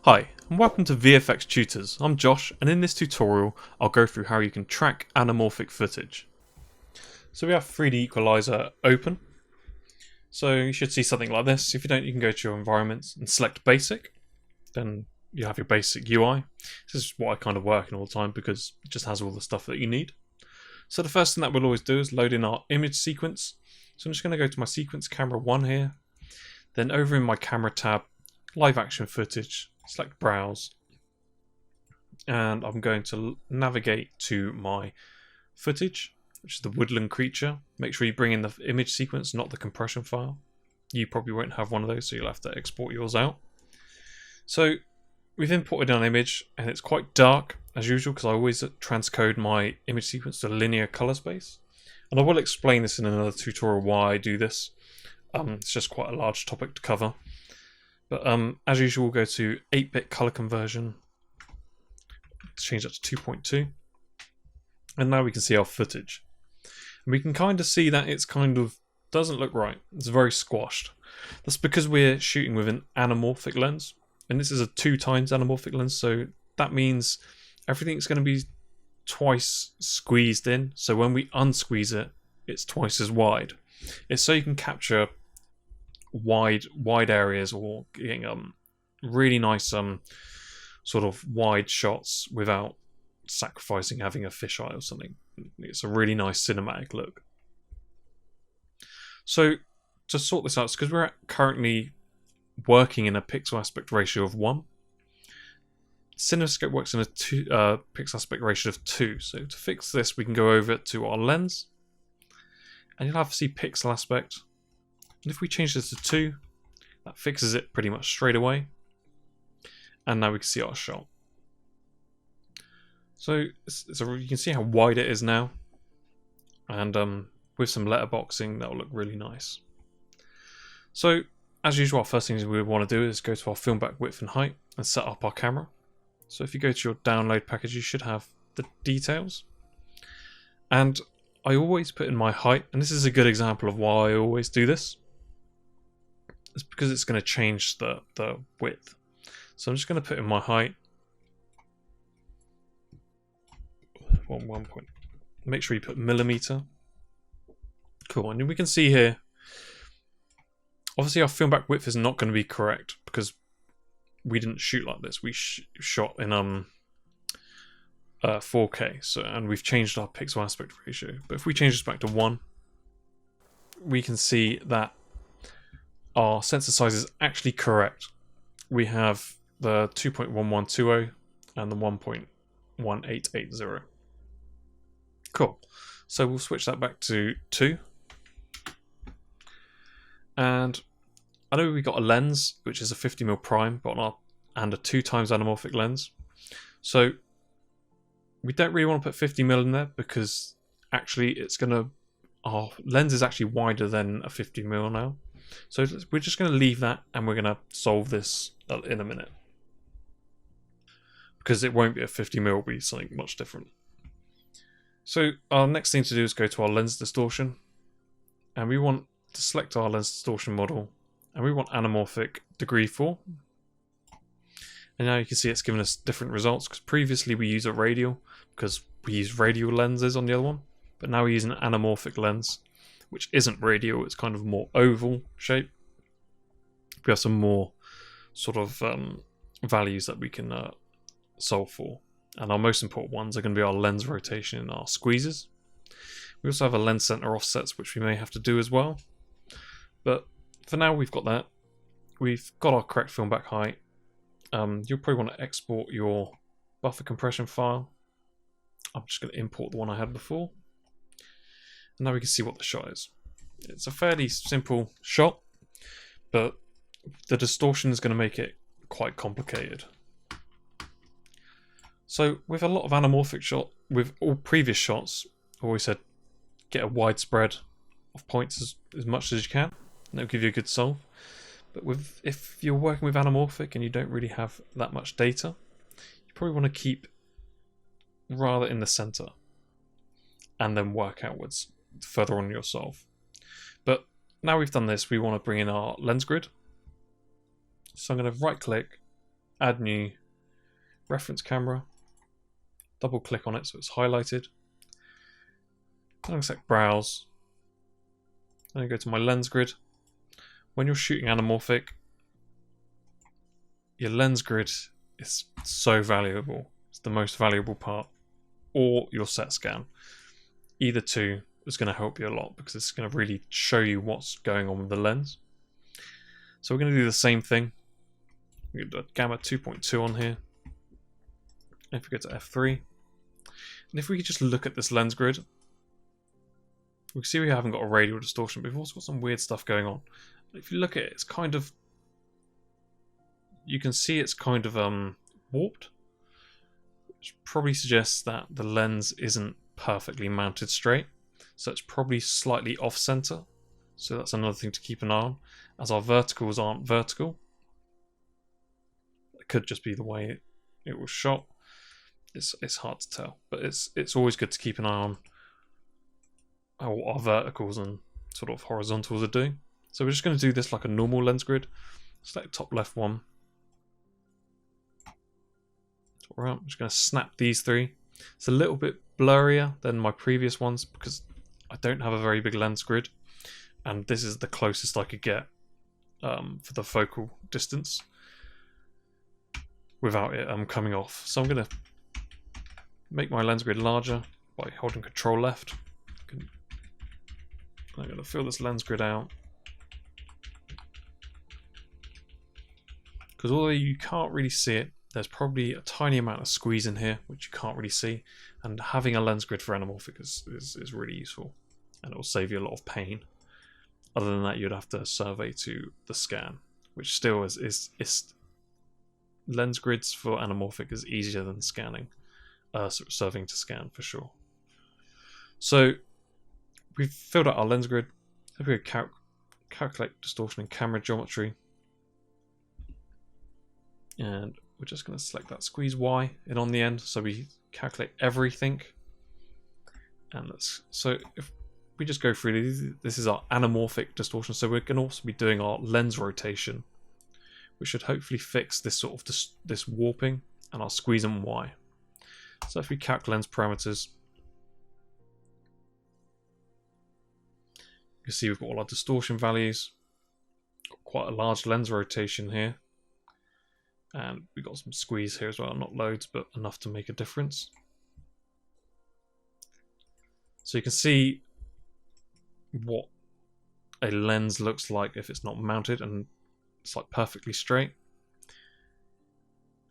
Hi, and welcome to VFX Tutors. I'm Josh, and in this tutorial I'll go through how you can track anamorphic footage. So we have 3DEqualizer open. So you should see something like this. If you don't, you can go to your environments and select basic. Then you have your basic UI. This is what I kind of work in all the time because it just has all the stuff that you need. So the first thing that we'll always do is load in our image sequence. So I'm just going to go to my sequence camera 1 here. Then over in my camera tab, live action footage, select browse, and I'm going to navigate to my footage, which is the woodland creature. Make sure you bring in the image sequence, not the compression file. You probably won't have one of those, so you'll have to export yours out. So we've imported an image, and it's quite dark as usual because I always transcode my image sequence to linear color space. And I will explain this in another tutorial why I do this. It's just quite a large topic to cover. But as usual, we'll go to 8-bit color conversion. Let's change that to 2.2. And now we can see our footage. And we can kind of see that it's kind of doesn't look right. It's very squashed. That's because we're shooting with an anamorphic lens. And this is a 2x anamorphic lens. So that means everything's going to be twice squeezed in. So when we unsqueeze it, it's twice as wide. It's so you can capture wide areas or getting really nice sort of wide shots without sacrificing having a fisheye or something. It's a really nice cinematic look. So to sort this out, because we're currently working in a pixel aspect ratio of 1. CinemaScope works in a pixel aspect ratio of 2. So to fix this, we can go over to our lens, and you'll have to see pixel aspect. And if we change this to 2, that fixes it pretty much straight away. And now we can see our shot. So you can see how wide it is now. And with some letterboxing, that will look really nice. So as usual, our first thing we want to do is go to our film back width and height and set up our camera. So if you go to your download package, you should have the details. And I always put in my height, and this is a good example of why I always do this. It's because it's going to change the width. So I'm just going to put in my height. One point. Make sure you put millimeter. Cool. And we can see here, obviously our film back width is not going to be correct because we didn't shoot like this. We shot in 4K. So, and we've changed our pixel aspect ratio. But if we change this back to 1, we can see that our sensor size is actually correct. We have the 2.1120 and the 1.1880. Cool. So we'll switch that back to 2. And I know we got a lens, which is a 50mm prime, and a 2x anamorphic lens. So we don't really want to put 50mm in there because actually our lens is actually wider than a 50mm now. So we're just going to leave that, and we're going to solve this in a minute. Because it won't be a 50mm, it'll be something much different. So our next thing to do is go to our lens distortion. And we want to select our lens distortion model. And we want anamorphic degree 4. And now you can see it's given us different results. Because previously we used a radial, because we used radial lenses on the other one. But now we're using an anamorphic lens, which isn't radial, it's kind of more oval shape. We have some more sort of values that we can solve for. And our most important ones are going to be our lens rotation and our squeezes. We also have a lens center offsets, which we may have to do as well. But for now, we've got that. We've got our correct film back height. You'll probably want to export your buffer compression file. I'm just going to import the one I had before. And now we can see what the shot is. It's a fairly simple shot, but the distortion is going to make it quite complicated. So with a lot of anamorphic shot, with all previous shots, I always said get a wide spread of points as much as you can, and that'll give you a good solve. But if you're working with anamorphic and you don't really have that much data, you probably want to keep rather in the center and then work outwards further on your solve. But now we've done this, we want to bring in our lens grid. So I'm going to right click, add new reference camera, double click on it so it's highlighted. Then I'll select browse. Then I go to my lens grid. When you're shooting anamorphic, your lens grid is so valuable. It's the most valuable part. Or your set scan. Either two is going to help you a lot because it's going to really show you what's going on with the lens. So we're going to do the same thing. We can do a gamma 2.2 on here. If we go to f3, and if we could just look at this lens grid, we can see we haven't got a radial distortion, but we've also got some weird stuff going on. If you look at it, it's kind of, you can see it's kind of warped, which probably suggests that the lens isn't perfectly mounted straight, so it's probably slightly off center. So that's another thing to keep an eye on, as our verticals aren't vertical. It could just be the way it was shot. It's hard to tell, but it's always good to keep an eye on how our verticals and sort of horizontals are doing. So we're just going to do this like a normal lens grid. Select top left one. I'm just going to snap these three. It's a little bit blurrier than my previous ones because I don't have a very big lens grid, and this is the closest I could get for the focal distance without it coming off. So I'm going to make my lens grid larger by holding Control left. I'm going to fill this lens grid out. Because although you can't really see it, there's probably a tiny amount of squeeze in here, which you can't really see. And having a lens grid for anamorphic is really useful. And it will save you a lot of pain. Other than that, you'd have to survey to the scan, which still is lens grids for anamorphic is easier than scanning. Serving to scan for sure. So we've filled out our lens grid. If we go calculate distortion and camera geometry, and we're just going to select that squeeze Y in on the end, so we calculate everything. And so if we just go through these, this is our anamorphic distortion. So we're going to also be doing our lens rotation, which should hopefully fix this sort of this warping, and our squeeze and Y. So if we calc lens parameters, you can see we've got all our distortion values, got quite a large lens rotation here, and we've got some squeeze here as well, not loads, but enough to make a difference. So you can see what a lens looks like if it's not mounted and it's like perfectly straight.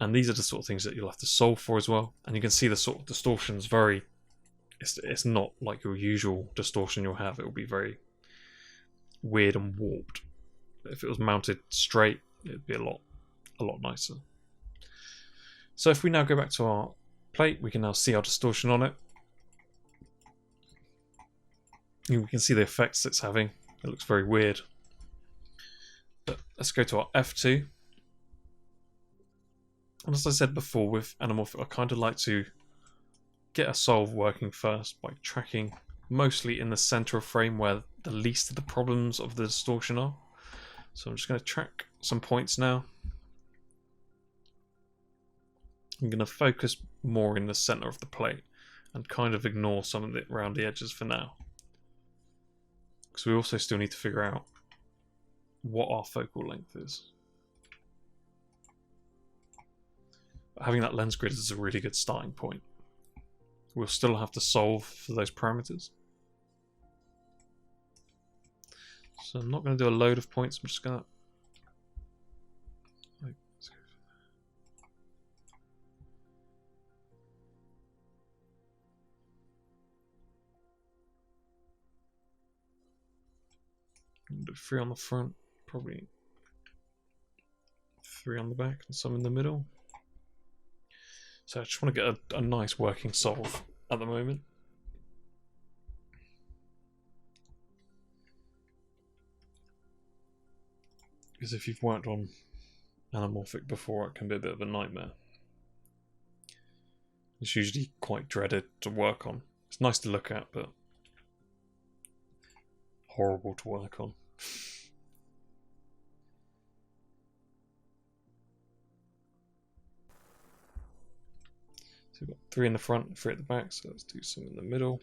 And these are the sort of things that you'll have to solve for as well. And you can see the sort of distortion's it's not like your usual distortion you'll have. It will be very weird and warped. But if it was mounted straight, it'd be a lot nicer. So if we now go back to our plate, we can now see our distortion on it. And we can see the effects it's having. It looks very weird. But let's go to our F2. And as I said before, with anamorphic, I kind of like to get a solve working first by tracking mostly in the center of frame where the least of the problems of the distortion are. So I'm just going to track some points now. I'm going to focus more in the center of the plate and kind of ignore some of it around the edges for now. Because we also still need to figure out what our focal length is. But having that lens grid is a really good starting point. We'll still have to solve for those parameters. So I'm not going to do a load of points, I'm just going to... do 3 on the front, probably 3 on the back, and some in the middle. So I just want to get a nice working solve at the moment. Because if you've worked on anamorphic before, it can be a bit of a nightmare. It's usually quite dreaded to work on. It's nice to look at, but horrible to work on. So we've got 3 in the front and 3 at the back, so let's do some in the middle.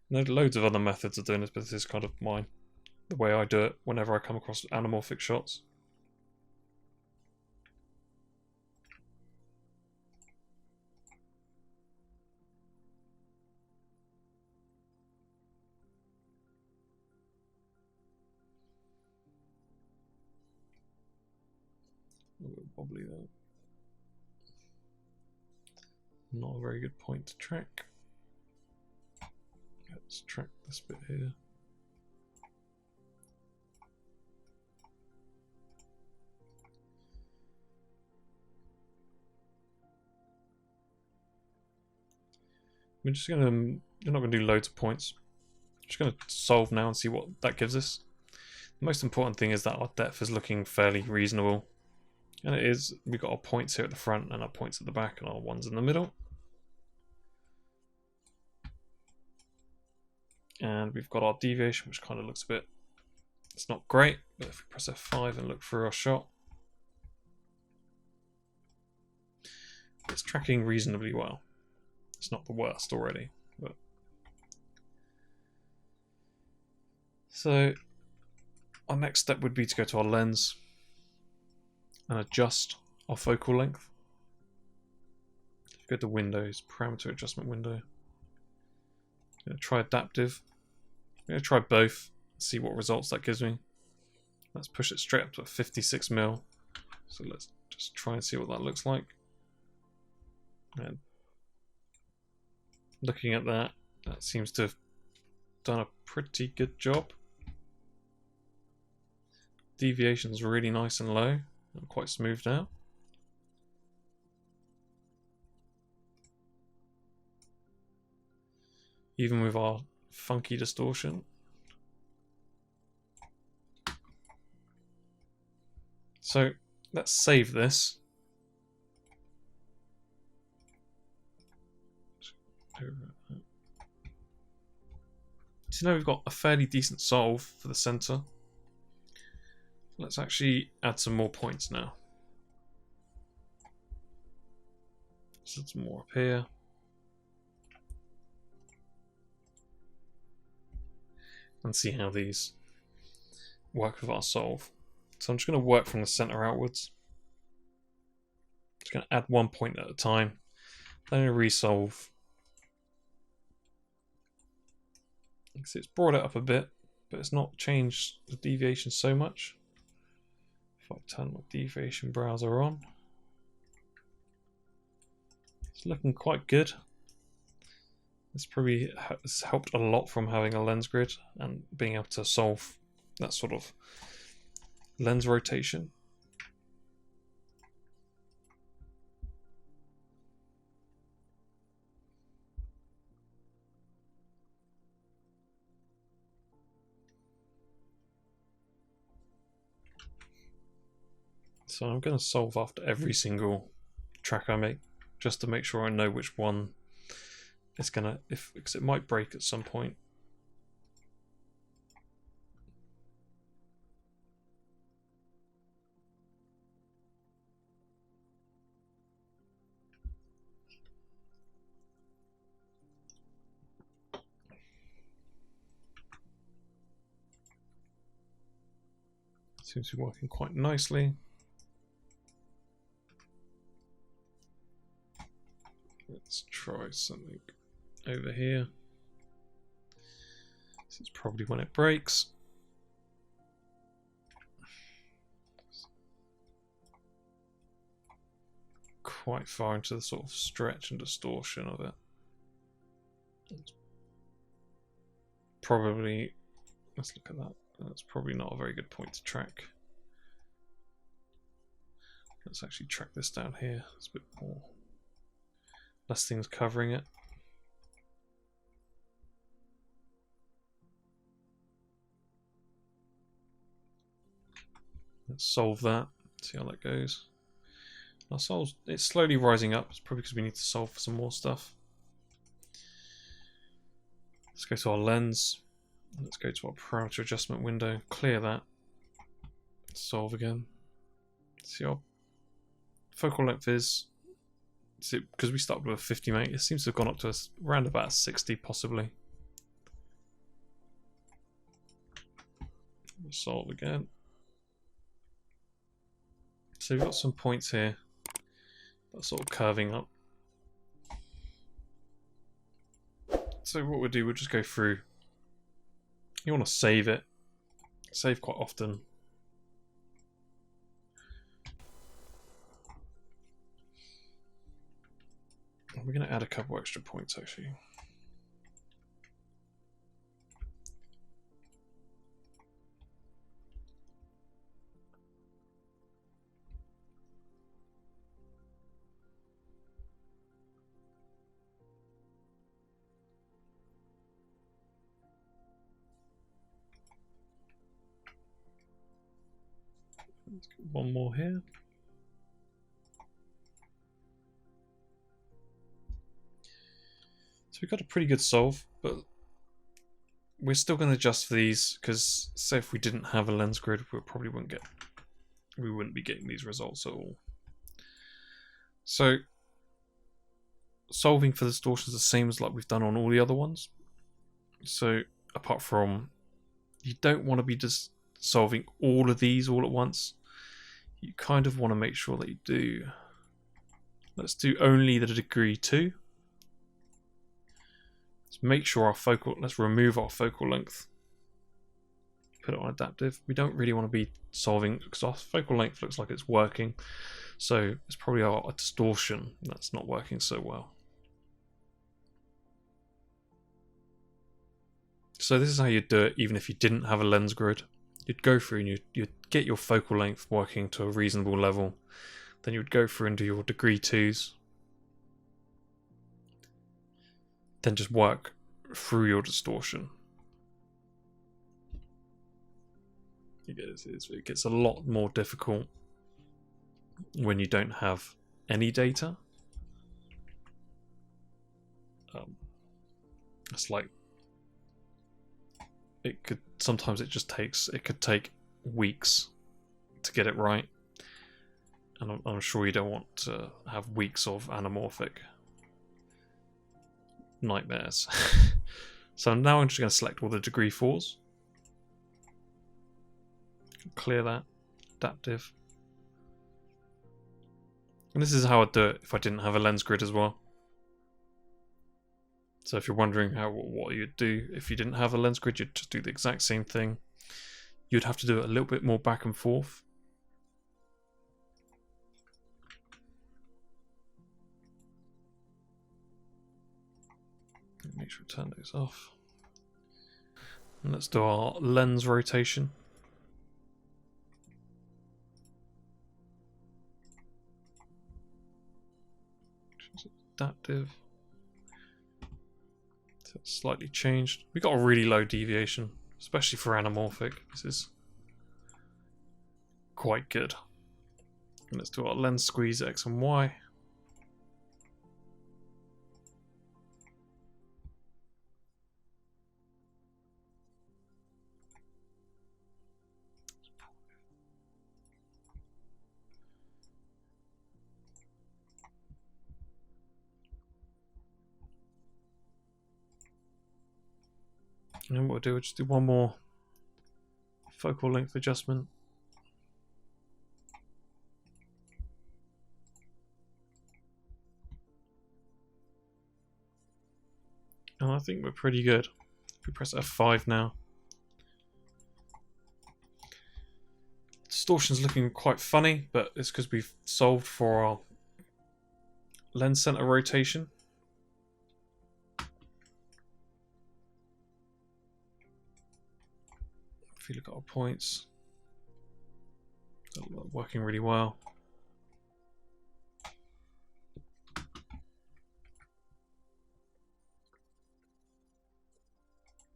And there are loads of other methods of doing this, but this is kind of the way I do it whenever I come across anamorphic shots. A little wobbly there. Not a very good point to track. Let's track this bit here. We're just gonna, you're not gonna do loads of points. Just gonna solve now and see what that gives us. The most important thing is that our depth is looking fairly reasonable. And it is. We've got our points here at the front and our points at the back and our ones in the middle. And we've got our deviation, which kind of looks a bit, it's not great, but if we press F5 and look through our shot, it's tracking reasonably well. It's not the worst already, but so our next step would be to go to our lens and adjust our focal length. Go to Windows, Parameter Adjustment window. I'm going to try Adaptive. I'm going to try both, see what results that gives me. Let's push it straight up to 56 mil. So let's just try and see what that looks like. And looking at that, that seems to have done a pretty good job. Deviation's really nice and low and quite smooth now. Even with our funky distortion. So let's save this. So now we've got a fairly decent solve for the center. Let's actually add some more points now. So some more up here. And see how these work with our solve. So I'm just going to work from the center outwards. Just going to add 1 point at a time. Then I resolve. You can see it's brought it up a bit, but it's not changed the deviation so much. If I turn my deviation browser on, it's looking quite good. This probably has helped a lot from having a lens grid and being able to solve that sort of lens rotation. So I'm going to solve after every single track I make, just to make sure I know which one it's gonna, because it might break at some point. Seems to be working quite nicely. Let's try something over here. This is probably when it breaks. Quite far into the sort of stretch and distortion of it. It's probably, let's look at that. That's probably not a very good point to track. Let's actually track this down here. It's a bit more, less things covering it. Let's solve that, see how that goes. Our solve, it's slowly rising up. It's probably because we need to solve for some more stuff. Let's go to our lens. Let's go to our parameter adjustment window, clear that, solve again. See our focal length is, because we started with 50 mate, it seems to have gone up to around about 60 possibly. We'll solve again. So we've got some points here that's sort of curving up. So what we'll do, we'll just go through. You want to save it. Save quite often. We're going to add a couple extra points actually. Let's get one more here. So we've got a pretty good solve, but we're still going to adjust for these because, say, if we didn't have a lens grid, we wouldn't be getting these results at all. So solving for the distortion is the same as like we've done on all the other ones. So apart from, you don't want to be just solving all of these all at once. You kind of want to make sure that you do. Let's do only the degree 2. Let's make sure our focal, let's remove our focal length. Put it on adaptive. We don't really want to be solving because our focal length looks like it's working. So it's probably our distortion that's not working so well. So this is how you'd do it even if you didn't have a lens grid. You'd go through and you'd get your focal length working to a reasonable level. Then you would go through and do your degree 2s. Then just work through your distortion. It gets a lot more difficult when you don't have any data. It's like sometimes it could take weeks to get it right, and I'm sure you don't want to have weeks of anamorphic nightmares. So now I'm just going to select all the degree 4s, clear that, adaptive, and this is how I'd do it if I didn't have a lens grid as well. So if you're wondering what you'd do if you didn't have a lens grid, you'd just do the exact same thing. You'd have to do it a little bit more back and forth. Make sure to turn those off. And let's do our lens rotation. Adaptive. So it's slightly changed. We got a really low deviation, especially for anamorphic. This is quite good. And let's do our lens squeeze X and Y. And then what we'll do, we'll just do one more focal length adjustment. And I think we're pretty good. If we press F5 now. Distortion's looking quite funny, but it's because we've solved for our lens center rotation. If you look at our points, they're working really well.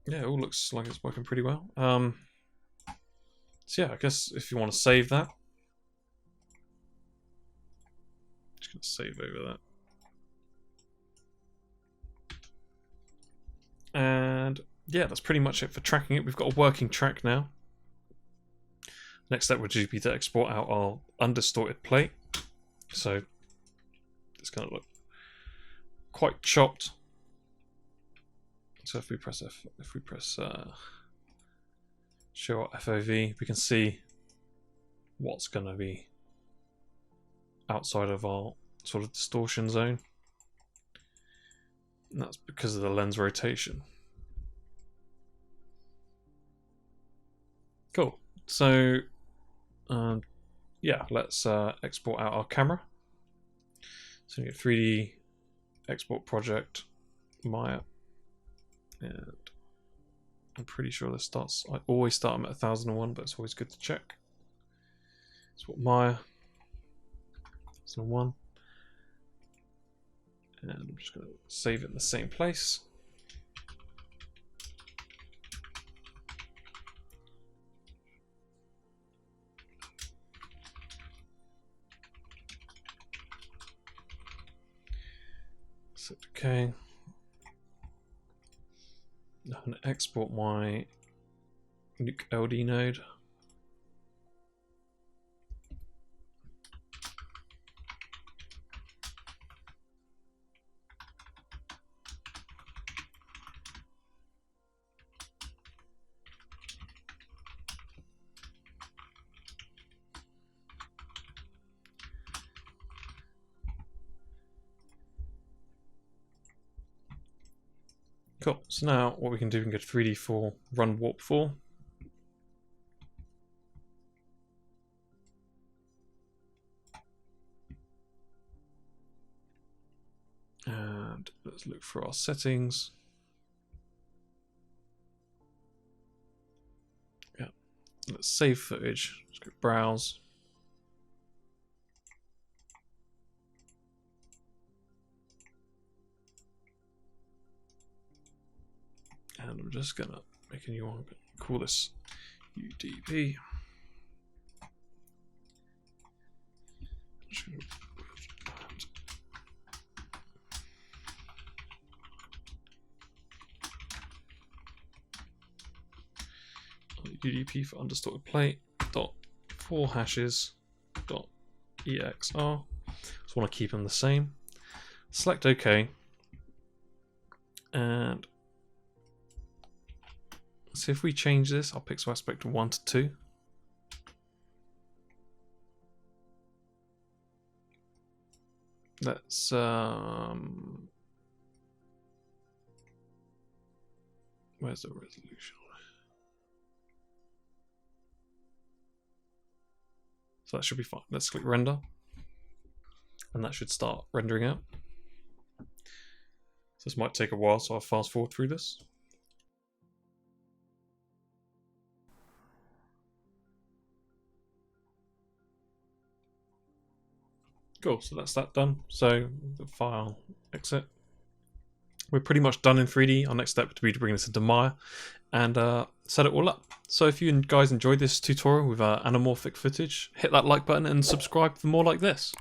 Yeah, it all looks like it's working pretty well. So yeah, I guess if you want to save that, just gonna save over that. And yeah, that's pretty much it for tracking it. We've got a working track now. Next step would just be to export out our undistorted plate. So it's going to look quite chopped. So if we press show our FOV, we can see what's going to be outside of our sort of distortion zone. And that's because of the lens rotation. Cool. So yeah, let's export out our camera. So we get 3D export project, Maya, and I'm pretty sure this starts. I always start them at 1001, but it's always good to check. It's what Maya 1001, and I'm just going to save it in the same place. Okay. I'm going to export my Nuke LD node. Cool. So now what we can do, we can go to 3D4, run warp 4. And let's look for our settings. Yeah. Let's save footage. Let's go browse. And I'm just gonna make a new one, call this UDP. UDP for undistorted plate dot 4 hashes dot EXR. Just want to keep them the same. Select OK, and so if we change this, our pixel aspect to 1 to 2. Let's where's the resolution? So that should be fine. Let's click render, and that should start rendering out. So this might take a while, so I'll fast forward through this. Cool, so that's that done. So the file exit. We're pretty much done in 3D. Our next step would be to bring this into Maya and set it all up. So if you guys enjoyed this tutorial with anamorphic footage, hit that like button and subscribe for more like this.